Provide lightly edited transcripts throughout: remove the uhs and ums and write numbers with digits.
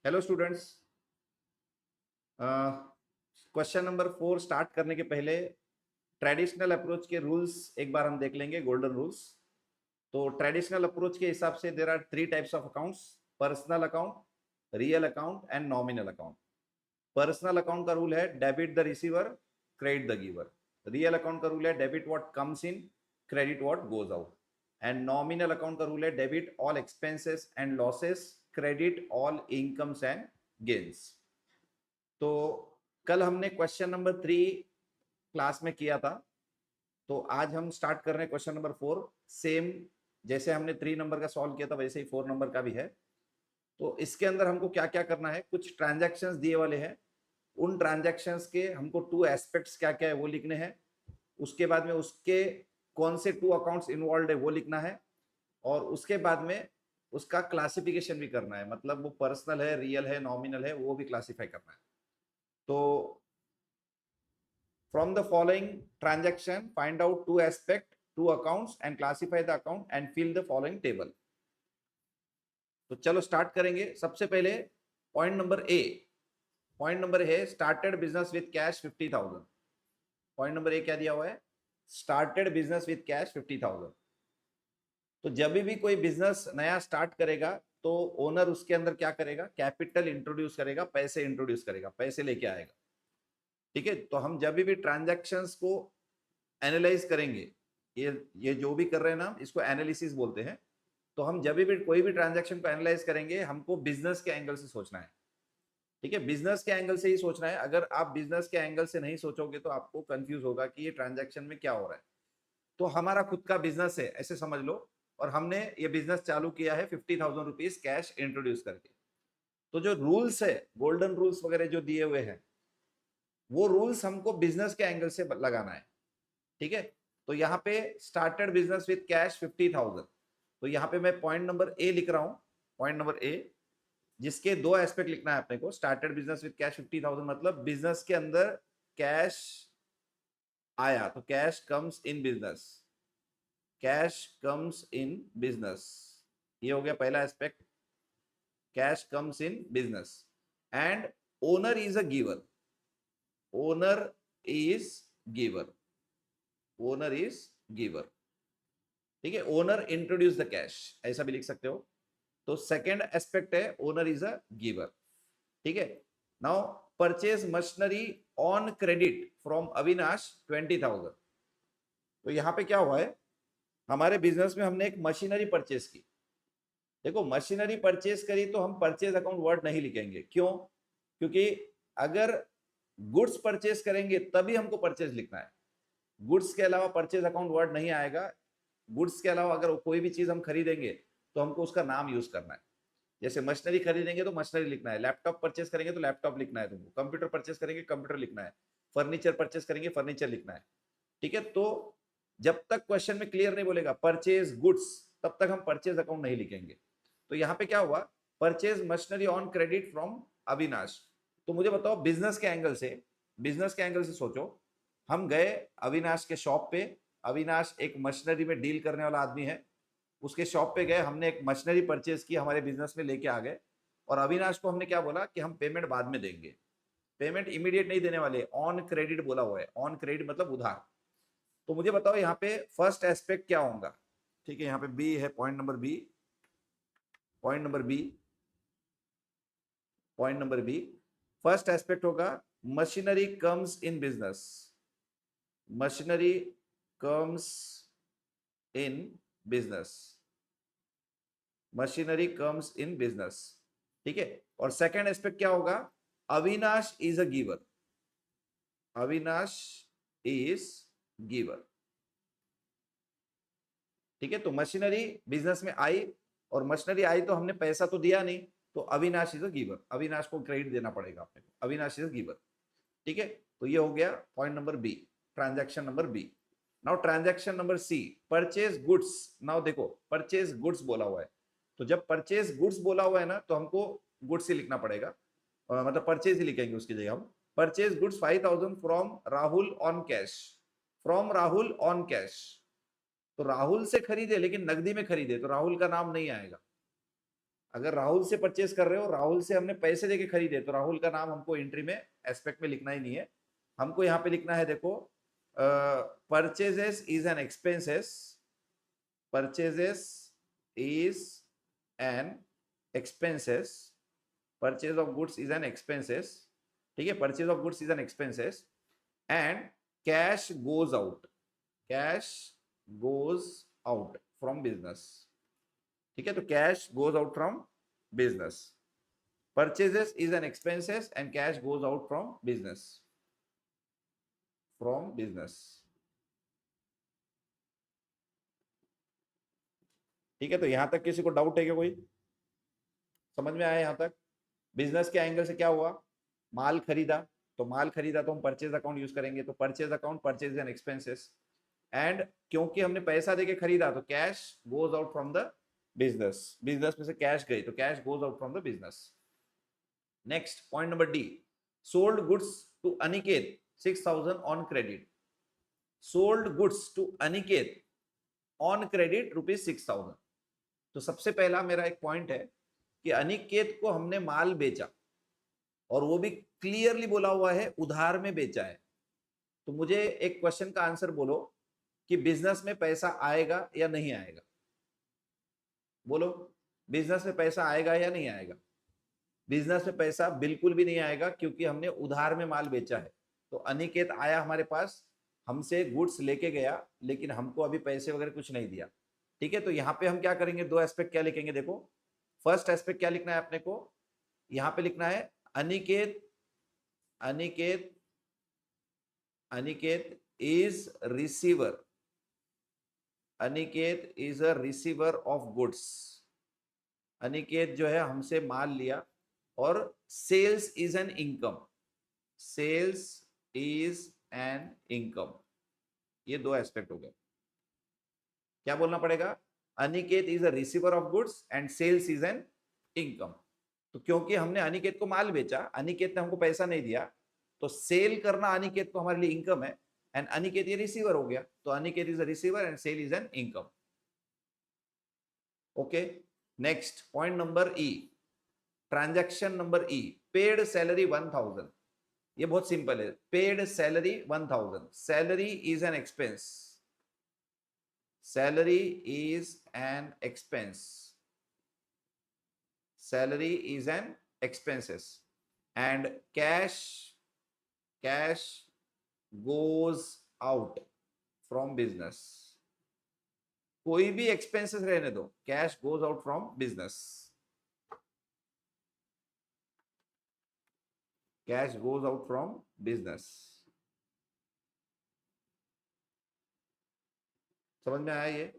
Hello students. Question number 4 start करने के पहले ट्रेडिशनल अप्रोच के रूल्स एक बार हम देख लेंगे, गोल्डन रूल्स। तो ट्रेडिशनल अप्रोच के हिसाब से there are 3 types of accounts: personal account, real account and nominal account. Personal account का रूल है debit the receiver, credit the giver. Real account का रूल है debit what comes in, credit what goes out. And nominal account का rule है debit all expenses and losses, credit all incomes and gains. तो कल हमने question number 3 class में किया था, तो आज हम स्टार्ट कर रहे हैं क्वेश्चन नंबर 4। सेम जैसे हमने 3 नंबर का सॉल्व किया था वैसे ही 4 नंबर का भी है। तो इसके अंदर हमको क्या क्या करना है, कुछ ट्रांजैक्शंस दिए वाले हैं, उन ट्रांजैक्शंस के हमको 2 एस्पेक्ट्स क्या क्या है वो लिखने हैं। उसके बाद में उसके कौन से 2 अकाउंट्स इन्वॉल्व है वो लिखना है, और उसके बाद में उसका क्लासिफिकेशन भी करना है, मतलब वो पर्सनल है, रियल है, नॉमिनल है, वो भी क्लासिफाई करना है। तो from the following transaction find out 2 aspect, 2 accounts and classify the account and fill the following table। तो चलो स्टार्ट करेंगे। सबसे पहले point number A, point number है started business with cash 50,000। Point number A क्या दिया हुआ है? Started business with cash 50,000। तो जब भी कोई बिजनेस नया स्टार्ट करेगा तो ओनर उसके अंदर क्या करेगा? कैपिटल इंट्रोड्यूस करेगा, पैसे इंट्रोड्यूस करेगा, पैसे लेके आएगा। ठीक है, तो हम जब भी ट्रांजैक्शंस को एनालाइज करेंगे, ये जो भी कर रहे हैं ना, इसको एनालिसिस बोलते हैं। तो हम जब भी कोई भी ट्रांजैक्शन को एनालाइज करेंगे, हमको बिजनेस के एंगल से सोचना है। ठीक है, बिजनेस के एंगल से ही सोचना है। अगर आप बिजनेस के एंगल से नहीं सोचोगे तो आपको कंफ्यूज होगा कि ये ट्रांजैक्शन में क्या हो रहा है। तो हमारा खुद का बिजनेस है ऐसे समझ लो, और हमने ये बिजनेस चालू किया है 50,000 रुपीज कैश इंट्रोड्यूस करके। तो जो रूल्स है, गोल्डन रूल्स वगैरह जो दिए हुए हैं, वो रूल्स हमको बिजनेस के एंगल से लगाना है। ठीक है, तो यहाँ पे स्टार्टेड बिजनेस विद कैश 50,000। तो यहाँ पे मैं पॉइंट नंबर ए लिख रहा हूं, पॉइंट नंबर ए, जिसके 2 एस्पेक्ट लिखना है अपने को। स्टार्टेड बिजनेस विद कैश 50,000 मतलब बिजनेस के अंदर कैश आया, तो cash comes in business, cash comes in business. ये हो गया पहला aspect, cash comes in business. And owner is a giver, owner is giver, owner is giver. ठीक है, ओनर इंट्रोड्यूस द कैश, ऐसा भी लिख सकते हो। तो सेकेंड एस्पेक्ट है ओनर इज अ गिवर। ठीक है, now purchase machinery on credit from Avinash 20,000। तो यहां पे क्या हुआ है, हमारे बिजनेस में हमने एक मशीनरी परचेज की। देखो, मशीनरी परचेज करी तो हम परचेज अकाउंट वर्ड नहीं लिखेंगे। क्यों? क्योंकि अगर गुड्स परचेज करेंगे तभी हमको परचेज लिखना है। गुड्स के अलावा परचेज अकाउंट वर्ड नहीं आएगा। गुड्स के अलावा अगर कोई भी चीज हम खरीदेंगे तो हमको उसका नाम यूज करना है। जैसे मशीनरी खरीदेंगे तो मशीनरी लिखना है, लैपटॉप परचेज करेंगे तो लैपटॉप लिखना है तुमको, कंप्यूटर परचेज करेंगे कंप्यूटर लिखना है, फर्नीचर परचेज करेंगे फर्नीचर लिखना है। ठीक है, तो जब तक क्वेश्चन में क्लियर नहीं बोलेगा परचेज गुड्स, तब तक हम परचेज अकाउंट नहीं लिखेंगे। तो यहाँ पे क्या हुआ, purchase machinery on credit from Avinash. तो मुझे बताओ बिजनेस के एंगल से, बिजनेस के एंगल से सोचो। हम गए अविनाश के शॉप पे, अविनाश एक मशीनरी में डील करने वाला आदमी है, उसके शॉप पे गए, हमने एक मशीनरी परचेज की, हमारे बिजनेस में लेके आ गए, और अविनाश को हमने क्या बोला कि हम पेमेंट बाद में देंगे। पेमेंट इमीडिएट नहीं देने वाले, ऑन क्रेडिट बोला हुआ है। ऑन क्रेडिट मतलब उधार। तो मुझे बताओ यहाँ पे फर्स्ट एस्पेक्ट क्या होगा? ठीक है, यहाँ पे बी है, point number B, point number B, point number B. First aspect होगा machinery comes in business, machinery comes in business, machinery comes in business. ठीक है, और सेकेंड एस्पेक्ट क्या होगा? Avinash is a giver, Avinash is giver. ठीक है, तो मशीनरी बिजनेस में आई, और मशीनरी आई तो हमने पैसा तो दिया नहीं, तो Avinash is a giver, Avinash को क्रेडिट देना पड़ेगा अपने को, अविनाश इज अ गिवर। ठीक है, तो ये हो गया point number B, transaction number B. Now transaction number C, purchase goods. Now देखो, परचेज गुड्स बोला हुआ है, तो जब परचेज गुड्स बोला हुआ है ना, तो हमको गुड्स ही लिखना पड़ेगा, मतलब परचेज ही लिखेंगे उसकी जगह हम। Purchase goods 5,000 from Rahul on cash, from Rahul on cash. तो राहुल से खरीदे लेकिन नकदी में खरीदे तो राहुल का नाम नहीं आएगा। अगर राहुल से परचेज कर रहे हो, राहुल से हमने पैसे देके खरीदे, तो राहुल का नाम हमको एंट्री में एस्पेक्ट में लिखना ही नहीं है। हमको यहाँ पे लिखना है, देखो, purchases is an expenses, purchases is an expenses, purchase of goods is an expenses, ठीक है, purchase of goods is an expenses, and cash goes out, cash goes out from business, ठीक है। तो cash goes out from business, purchases is an expenses and cash goes out from business, from business, ठीक है। तो यहां तक किसी को डाउट है क्या? कोई समझ में आया यहां तक? बिजनेस के एंगल से क्या हुआ, माल खरीदा, तो माल खरीदा तो हम परचेज अकाउंट यूज करेंगे, तो purchase account, purchase and expenses, and क्योंकि हमने पैसा देके खरीदा तो cash goes out from the business, business में से कैश गई तो cash goes out from the business. Next point number D, sold goods to Aniket 6,000 on credit, sold goods to Aniket on credit ₹6,000। तो सबसे पहला मेरा एक पॉइंट है कि अनिकेत को हमने माल बेचा, और वो भी क्लियरली बोला हुआ है उधार में बेचा है। तो मुझे एक क्वेश्चन का आंसर बोलो कि बिजनेस में पैसा आएगा या नहीं आएगा? बोलो, बिजनेस में पैसा आएगा या नहीं आएगा? बिजनेस में पैसा बिल्कुल भी नहीं आएगा, क्योंकि हमने उधार में माल बेचा है। तो अनिकेत आया हमारे पास, हमसे गुड्स लेके गया, लेकिन हमको अभी पैसे वगैरह कुछ नहीं दिया, ठीक है। तो यहाँ पे हम क्या करेंगे, दो एस्पेक्ट क्या लिखेंगे, देखो, फर्स्ट एस्पेक्ट क्या लिखना है अपने को, यहाँ पे लिखना है Aniket, Aniket, Aniket is receiver, Aniket is a receiver of goods, Aniket जो है हमसे माल लिया, और sales is an income, sales is an income, ये दो एस्पेक्ट हो गए। क्या बोलना पड़ेगा, Aniket is a receiver of goods and sales is an income. तो क्योंकि हमने अनिकेत को माल बेचा, अनिकेत ने हमको पैसा नहीं दिया, तो सेल करना अनिकेत को हमारे लिए इनकम है, एंड अनिकेत ये रिसीवर हो गया, तो Aniket is a receiver and sale is an income. Okay, next point number E, transaction number E, paid salary 1,000। ये बहुत सिंपल है, paid salary 1,000, salary is an expense, salary is an expense, salary is an expenses, and cash, cash goes out from business, कोई भी expenses रहने दो, cash goes out from business, cash goes out from business. समझ में आया ये?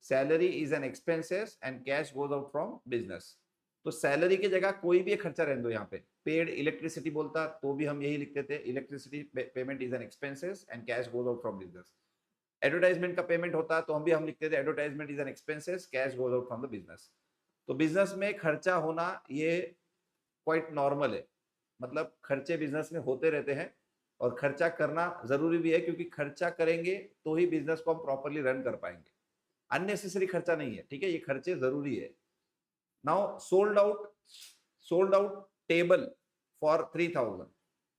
Salary is an expenses and cash goes out from business. तो salary की जगह कोई भी खर्चा रहने दो, यहाँ पे पेड इलेक्ट्रिसिटी बोलता तो भी हम यही लिखते थे, electricity payment is an expenses and cash goes out from business. Advertisement का पेमेंट होता तो हम लिखते थे advertisement is an expenses, cash goes out from the business. तो बिजनेस में खर्चा होना ये क्वाइट नॉर्मल है, मतलब खर्चे बिजनेस में होते रहते हैं, और खर्चा करना जरूरी भी है, क्योंकि खर्चा करेंगे तो ही बिजनेस को हम प्रॉपरली रन कर पाएंगे, अननेसेसरी खर्चा नहीं है, ठीक है, ये खर्चे जरूरी है। Now sold out, sold out table for 3,000,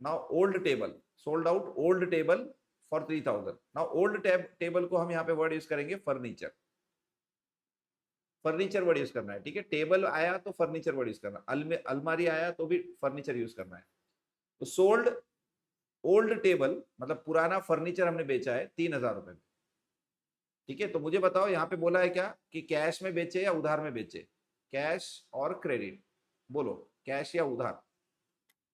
now old table, sold out old table for 3,000। Now old table को हम यहाँ पे वर्ड यूज करेंगे फर्नीचर, फर्नीचर वर्ड यूज करना है, ठीक है। टेबल आया तो फर्नीचर वर्ड यूज करना, अलमारी आया तो भी फर्नीचर यूज करना है। तो सोल्ड ओल्ड टेबल मतलब पुराना फर्नीचर हमने बेचा है 3,000 रुपए में, ठीक है। तो मुझे बताओ यहाँ पे बोला है क्या कि कैश में बेचे या उधार में बेचे, कैश और क्रेडिट, बोलो कैश या उधार।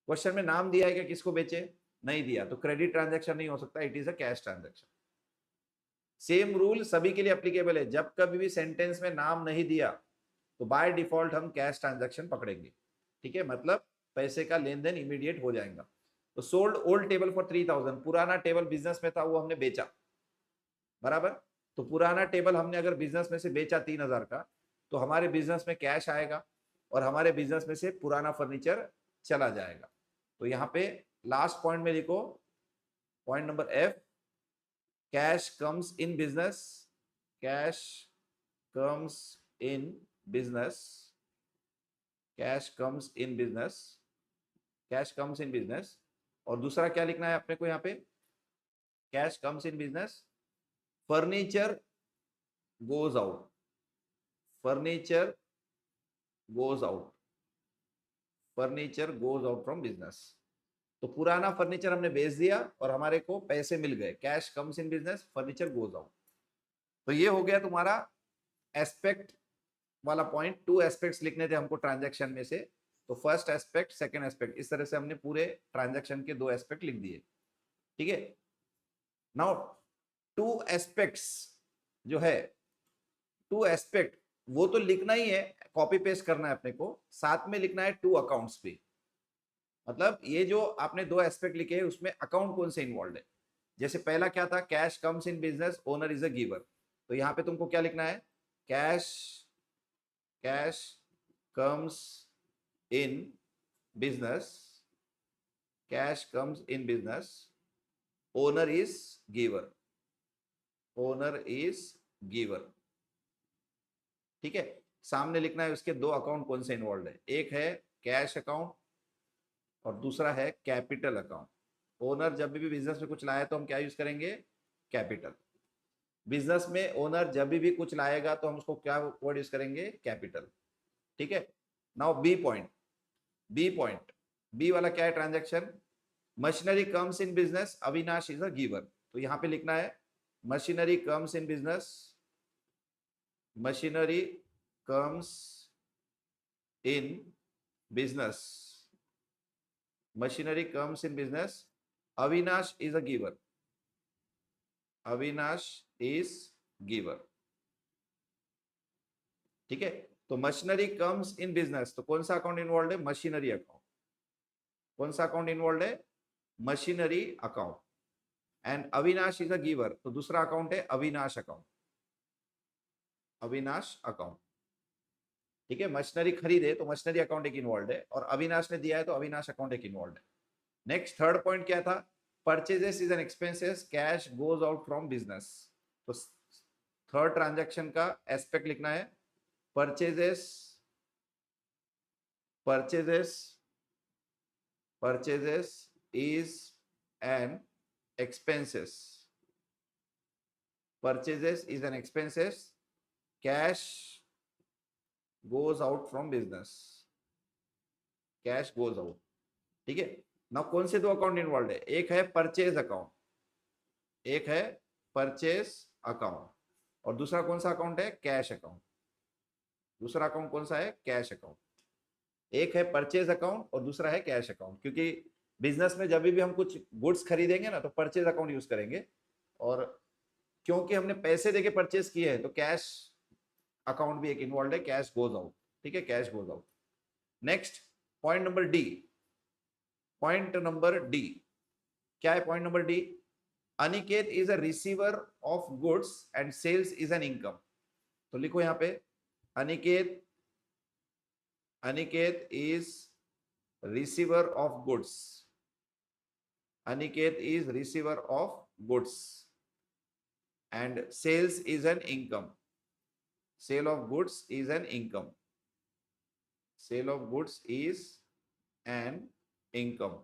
क्वेश्चन में नाम दिया है क्या किसको बेचे, नहीं दिया, तो क्रेडिट ट्रांजैक्शन नहीं हो सकता, it is a cash transaction. Same rule सभी के लिए एप्लीकेबल है, जब कभी भी सेंटेंस में नाम नहीं दिया तो बाय डिफॉल्ट हम कैश ट्रांजैक्शन पकड़ेंगे, ठीक है, मतलब पैसे का लेन देन इमीडिएट हो जाएगा। तो सोल्ड ओल्ड टेबल फॉर 3,000, पुराना टेबल बिजनेस में था वो हमने बेचा, बराबर। तो पुराना टेबल हमने अगर बिजनेस में से बेचा 3,000 का, तो हमारे बिजनेस में कैश आएगा, और हमारे बिजनेस में से पुराना फर्नीचर चला जाएगा। तो यहाँ पे लास्ट पॉइंट में लिखो, point number F, cash comes in business, cash comes in business cash comes in business, cash comes in business. और दूसरा क्या लिखना है अपने को यहाँ पे, cash comes in business, furniture goes out, furniture goes out, furniture goes out from business. तो पुराना फर्नीचर हमने बेच दिया और हमारे को पैसे मिल गए, cash comes in business, furniture goes out. तो ये हो गया तुम्हारा एस्पेक्ट वाला पॉइंट। टू एस्पेक्ट्स लिखने थे हमको ट्रांजैक्शन में से, तो फर्स्ट एस्पेक्ट, सेकंड एस्पेक्ट, इस तरह से हमने पूरे ट्रांजैक्शन के दो एस्पेक्ट लिख दिए। ठीक है, नाउ टू एस्पेक्ट्स जो है, टू एस्पेक्ट वो तो लिखना ही है, कॉपी पेस्ट करना है अपने को, साथ में लिखना है टू अकाउंट्स भी। मतलब ये जो आपने दो एस्पेक्ट लिखे हैं उसमें अकाउंट कौन से इन्वॉल्व है। जैसे पहला क्या था, cash comes in business, owner is a giver. तो यहाँ पे तुमको क्या लिखना है, cash, cash comes in business, cash comes in business, owner is giver, owner is giver. ठीक है, सामने लिखना है उसके दो अकाउंट कौन से इन्वॉल्व है, एक है कैश अकाउंट और दूसरा है कैपिटल अकाउंट। ओनर जब भी बिजनेस में कुछ लाया तो हम क्या यूज करेंगे, कैपिटल। बिजनेस में ओनर जब भी कुछ लाएगा तो हम उसको क्या वर्ड यूज करेंगे, कैपिटल। ठीक है, now B point, B point, B वाला क्या है transaction, machinery comes in business, Avinash is a giver. तो यहां पे लिखना है machinery comes in business, machinery comes in business, machinery comes in business, Avinash is a giver, Avinash is giver. ठीक है, तो मशीनरी कम्स इन बिजनेस, तो कौन सा अकाउंट इन्वॉल्व है, मशीनरी अकाउंट। कौन सा अकाउंट इन्वॉल्व है, machinery account. And Avinash is a giver, तो दूसरा अकाउंट है अविनाश अकाउंट, अविनाश अकाउंट। ठीक है, मशीनरी खरीदे तो मशीनरी अकाउंट एक इन्वॉल्व है, और अविनाश ने दिया है तो अविनाश अकाउंट एक इन्वॉल्व है। नेक्स्ट थर्ड पॉइंट क्या था, purchases is an expenses, cash goes out from business. तो थर्ड ट्रांजैक्शन का एस्पेक्ट लिखना है, purchases, purchases, purchases is an expenses, purchases is an expenses, cash goes out from business, cash goes out। ठीक है, ना कौन से दो अकाउंट इन्वॉल्व है, एक है परचेज अकाउंट, एक है परचेज अकाउंट, और दूसरा कौन सा अकाउंट है, कैश अकाउंट। दूसरा अकाउंट कौन सा है, कैश अकाउंट। एक है परचेज अकाउंट और दूसरा है कैश अकाउंट, क्योंकि बिजनेस में जब भी हम कुछ गुड्स खरीदेंगे ना तो परचेज अकाउंट यूज करेंगे, और क्योंकि हमने पैसे देके परचेज किए हैं तो कैश अकाउंट भी एक इन्वॉल्व है, कैश गोज आउट। ठीक है, cash goes out. Next point number D, point number D क्या है, point number D, Aniket is a receiver of goods and sales is an income. तो लिखो यहां पे, Aniket, Aniket is receiver of goods, Aniket is receiver of goods and sales is an income, sale of goods is an income, sale of goods is an income।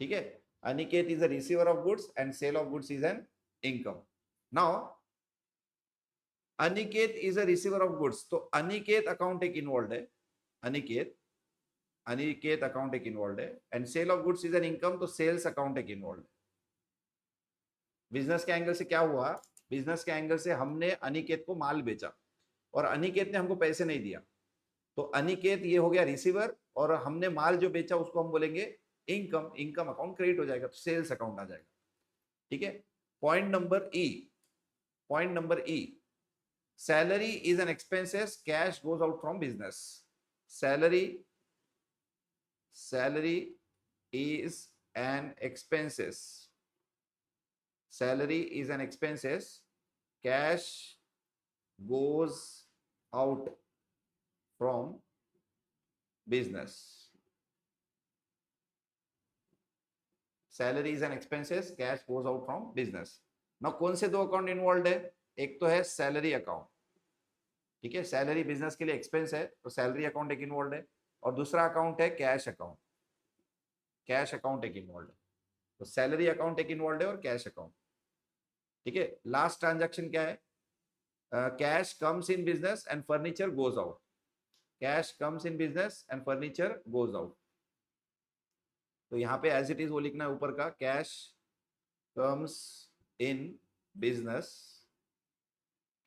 ठीक है, Aniket is a receiver of goods and sale of goods is an income. Now Aniket is a receiver of goods, तो Aniket account एक involve है, Aniket, Aniket account एक involve है, and sale of goods is an income, तो sales account एक involve है। Business के angle से क्या हुआ, बिजनेस के एंगल से हमने अनिकेत को माल बेचा और अनिकेत ने हमको पैसे नहीं दिया, तो अनिकेत ये हो गया रिसीवर, और हमने माल जो बेचा उसको हम बोलेंगे इनकम, इनकम अकाउंट क्रेडिट हो जाएगा, तो सेल्स अकाउंट आ जाएगा। ठीक है, point number E, point number E, salary is an expenses, cash goes out from business. Salary, salary is an expenses, salary is an expenses, cash goes out from business. Salary is an expenses, cash goes out from business. Now कौन से दो account involve है, एक तो है salary account, ठीक है, salary business के लिए एक्सपेंस है तो सैलरी अकाउंट एक इन्वॉल्व है, और दूसरा अकाउंट है कैश अकाउंट, कैश अकाउंट एक इन्वॉल्व है। तो सैलरी अकाउंट एक इन्वॉल्व है और कैश अकाउंट। ठीक है, लास्ट ट्रांजैक्शन क्या है? Cash comes in business and furniture goes out, cash comes in business and furniture goes out. तो यहाँ पे एज इट इज वो लिखना है ऊपर का, cash comes in business,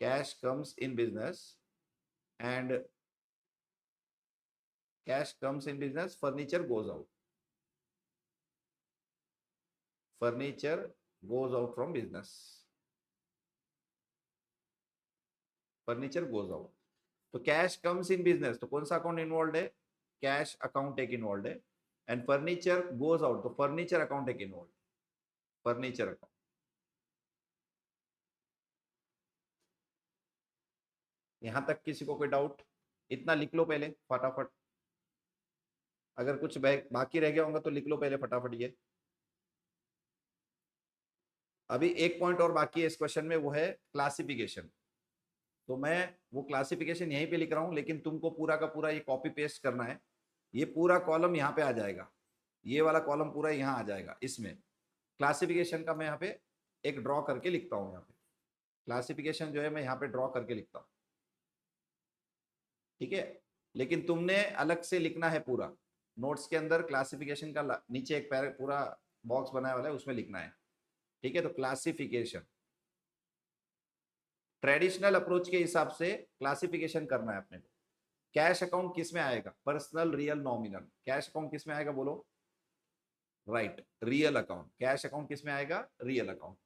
cash comes in business and cash comes in business, furniture goes out, furniture goes out from business, furniture goes out. तो cash comes in business, तो कौन सा account involve है? कैश अकाउंट एक involve है, and furniture goes out, तो furniture account एक involve, furniture account. यहां तक किसी को कोई डाउट? इतना लिख लो पहले फटाफट, अगर कुछ बाकी रह गया होगा तो लिख लो पहले फटाफट ये। अभी एक पॉइंट और बाकी है इस क्वेश्चन में, वो है क्लासिफिकेशन। तो मैं वो क्लासिफिकेशन यहीं पे लिख रहा हूं, लेकिन तुमको पूरा का पूरा ये कॉपी पेस्ट करना है। ये पूरा कॉलम यहाँ पे आ जाएगा, ये वाला कॉलम पूरा यहाँ आ जाएगा। इसमें क्लासिफिकेशन का मैं यहाँ पे एक ड्रॉ करके लिखता हूँ, यहाँ पे क्लासिफिकेशन जो है मैं यहाँ पे ड्रॉ करके लिखता हूँ। ठीक है, लेकिन तुमने अलग से लिखना है पूरा नोट्स के अंदर, क्लासिफिकेशन का नीचे एक पूरा बॉक्स बनाया वाला है, उसमें लिखना है। ठीक है, तो क्लासिफिकेशन ट्रेडिशनल अप्रोच के हिसाब से क्लासिफिकेशन करना है अपने को। कैश अकाउंट किस में आएगा? Personal, real, nominal. Cash account किस में आएगा बोलो? Right, real account. Cash account किस में आएगा? Real account.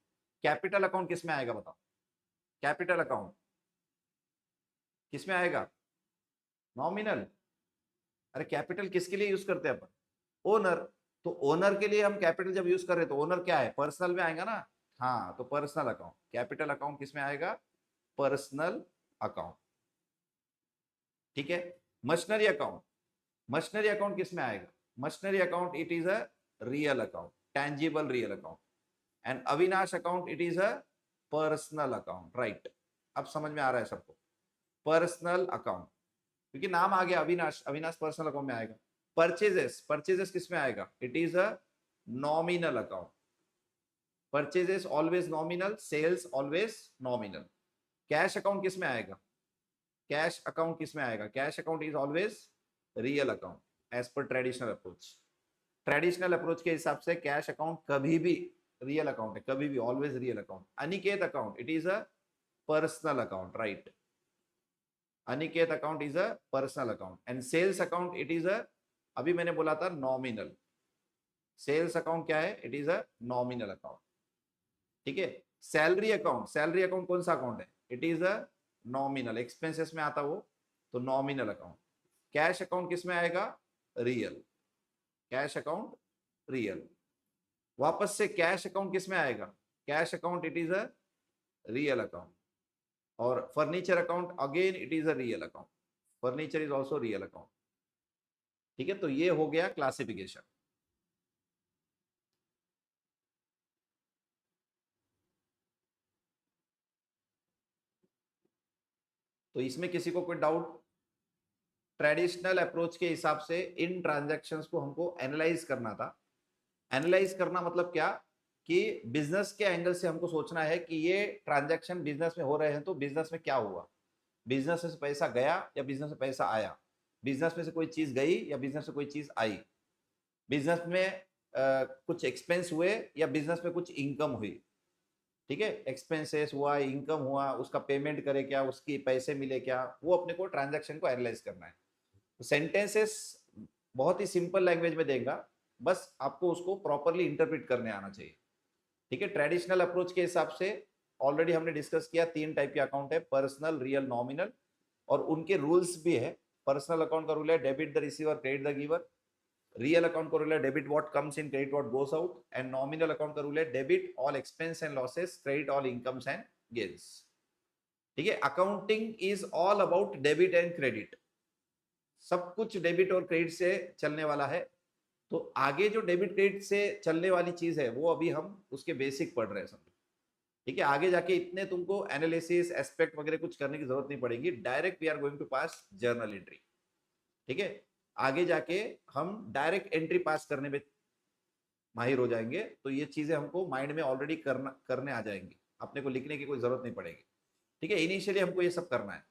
कैपिटल अकाउंट किस में आएगा बताओ? कैपिटल अकाउंट किस में आएगा? नॉमिनल। अरे कैपिटल किसके लिए यूज करते हैं अपन? ओनर। तो ओनर के लिए हम कैपिटल जब यूज कर रहे हैं तो ओनर क्या है? पर्सनल में आएगा ना। हाँ, तो पर्सनल अकाउंट, कैपिटल अकाउंट किस में आएगा? Personal account. ठीक है, मशीनरी अकाउंट, मशीनरी अकाउंट किस में आएगा? Machinery account it is a real account, tangible real account. And Avinash account it is a personal account. Right, अब समझ में आ रहा है सबको? पर्सनल अकाउंट, क्योंकि नाम आ गया अविनाश, अविनाश पर्सनल अकाउंट में आएगा। परचेजेस, परचेजेस किस में आएगा? It is a nominal account. Purchases always nominal, sales always nominal. Cash account किस में आएगा? कैश अकाउंट किस में आएगा? Cash account is always real account as per traditional approach. Traditional approach के हिसाब से कैश अकाउंट कभी भी रियल अकाउंट है, कभी भी, always real account. Aniket account it is a personal account. Right, Aniket account is a personal account. And sales account it is a, अभी मैंने बोला था नॉमिनल। सेल्स अकाउंट क्या है? It is a nominal account. ठीक है, सैलरी अकाउंट, सैलरी अकाउंट कौन सा अकाउंट है? It is a nominal, expenses में आता वो, तो नॉमिनल अकाउंट। कैश अकाउंट किस में आएगा? Real, cash account real. वापस से कैश अकाउंट किस में आएगा? Cash account it is a real account. और furniture account again it is a real account, furniture is also real account. ठीक है, तो ये हो गया क्लासिफिकेशन। तो इसमें किसी को कोई डाउट? ट्रेडिशनल अप्रोच के हिसाब से इन ट्रांजैक्शंस को हमको एनालाइज करना था। एनालाइज करना मतलब क्या? कि बिजनेस के एंगल से हमको सोचना है कि ये ट्रांजैक्शन बिजनेस में हो रहे हैं तो बिजनेस में क्या हुआ, बिजनेस से पैसा गया या बिजनेस में पैसा आया, बिजनेस में से कोई चीज गई या बिजनेस से कोई चीज आई, बिजनेस में कुछ एक्सपेंस हुए या बिजनेस में कुछ इनकम हुई। ठीक है, एक्सपेंसेस हुआ, इनकम हुआ, उसका पेमेंट करे क्या, उसकी पैसे मिले क्या, वो अपने को ट्रांजैक्शन को एनालाइज करना है। तो सेंटेंसेस बहुत ही सिंपल लैंग्वेज में देगा, बस आपको उसको प्रॉपरली इंटरप्रेट करने आना चाहिए। ठीक है, ट्रेडिशनल अप्रोच के हिसाब से ऑलरेडी हमने डिस्कस किया, 3 टाइप के अकाउंट है, पर्सनल, रियल, नॉमिनल, और उनके रूल्स भी है। पर्सनल अकाउंट का रूल है debit the receiver, credit the giver. Real account का रूल है debit what comes in, credit what goes out. And nominal account का रूल है debit all expense and losses, credit all incomes and gains. ठीक है, accounting is all about debit and credit, सब कुछ debit और credit से चलने वाला है। तो आगे जो डेबिट क्रेडिट से चलने वाली चीज है वो अभी हम उसके बेसिक पढ़ रहे हैं समझो। ठीक है, आगे जाके इतने तुमको एनालिसिस एस्पेक्ट वगैरह कुछ करने की जरूरत नहीं पड़ेगी, direct we are going to pass journal entry. ठीक है, आगे जाके हम डायरेक्ट एंट्री पास करने में माहिर हो जाएंगे, तो ये चीजें हमको माइंड में ऑलरेडी करने आ जाएंगी, अपने को लिखने की कोई जरूरत नहीं पड़ेगी। ठीक है, इनिशियली हमको ये सब करना है।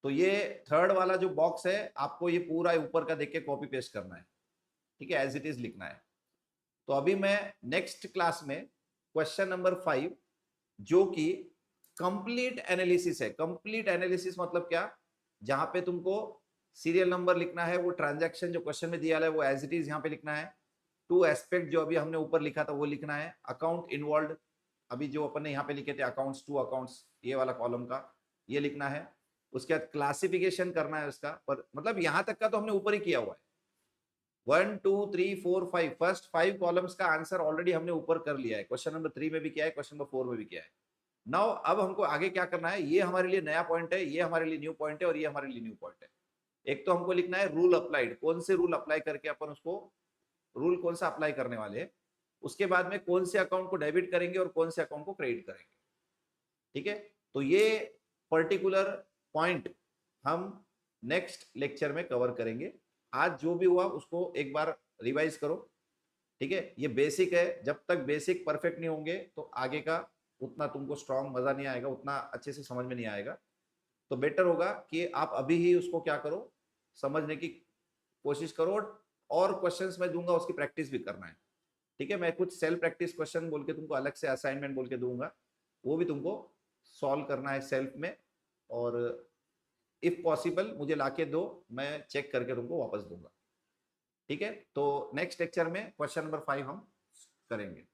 तो ये थर्ड वाला जो बॉक्स है आपको ये पूरा ऊपर का देख के कॉपी पेस्ट करना है। ठीक है, एज इट इज लिखना है। तो अभी मैं नेक्स्ट क्लास में क्वेश्चन नंबर 5, जो कि कंप्लीट एनालिसिस है। कंप्लीट एनालिसिस मतलब क्या, जहां पे तुमको सीरियल नंबर लिखना है, वो ट्रांजैक्शन जो क्वेश्चन में दिया है वो एज इट इज यहाँ पे लिखना है, टू एस्पेक्ट जो अभी हमने ऊपर लिखा था वो लिखना है, अकाउंट इन्वॉल्व अभी जो अपन ने यहाँ पे लिखे थे अकाउंट्स, टू अकाउंट्स, ये वाला कॉलम का ये लिखना है। उसके बाद क्लासिफिकेशन करना है उसका, पर मतलब यहाँ तक का तो हमने ऊपर ही किया हुआ है। 1 2 3 4 5 फर्स्ट 5 कॉलम्स का आंसर ऑलरेडी हमने ऊपर कर लिया है, क्वेश्चन नंबर 3 में भी किया है, क्वेश्चन नंबर 4 में भी किया है। नाउ अब हमको आगे क्या करना है, ये हमारे लिए नया पॉइंट है, ये हमारे लिए न्यू पॉइंट है, और ये हमारे लिए न्यू पॉइंट है। एक तो हमको लिखना है रूल अप्लाइड, कौन से रूल अप्लाई करके अपन उसको, रूल कौन सा अप्लाई करने वाले हैं, उसके बाद में कौन से अकाउंट को डेबिट करेंगे और कौन से अकाउंट को क्रेडिट करेंगे। ठीक है, तो ये पर्टिकुलर पॉइंट हम नेक्स्ट लेक्चर में कवर करेंगे। आज जो भी हुआ उसको एक बार रिवाइज करो। ठीक है, ये बेसिक है, जब तक बेसिक परफेक्ट नहीं होंगे तो आगे का उतना तुमको स्ट्रांग मजा नहीं आएगा, उतना अच्छे से समझ में नहीं आएगा। तो बेटर होगा कि आप अभी ही उसको क्या करो, समझने की कोशिश करो, और क्वेश्चंस मैं दूंगा उसकी प्रैक्टिस भी करना है। ठीक है, मैं कुछ सेल्फ प्रैक्टिस क्वेश्चन बोल के तुमको अलग से असाइनमेंट बोल के दूंगा, वो भी तुमको सॉल्व करना है सेल्फ में, और इफ पॉसिबल मुझे लाके दो, मैं चेक करके तुमको वापस दूंगा। ठीक है, तो नेक्स्ट लेक्चर में क्वेश्चन नंबर 5 हम करेंगे।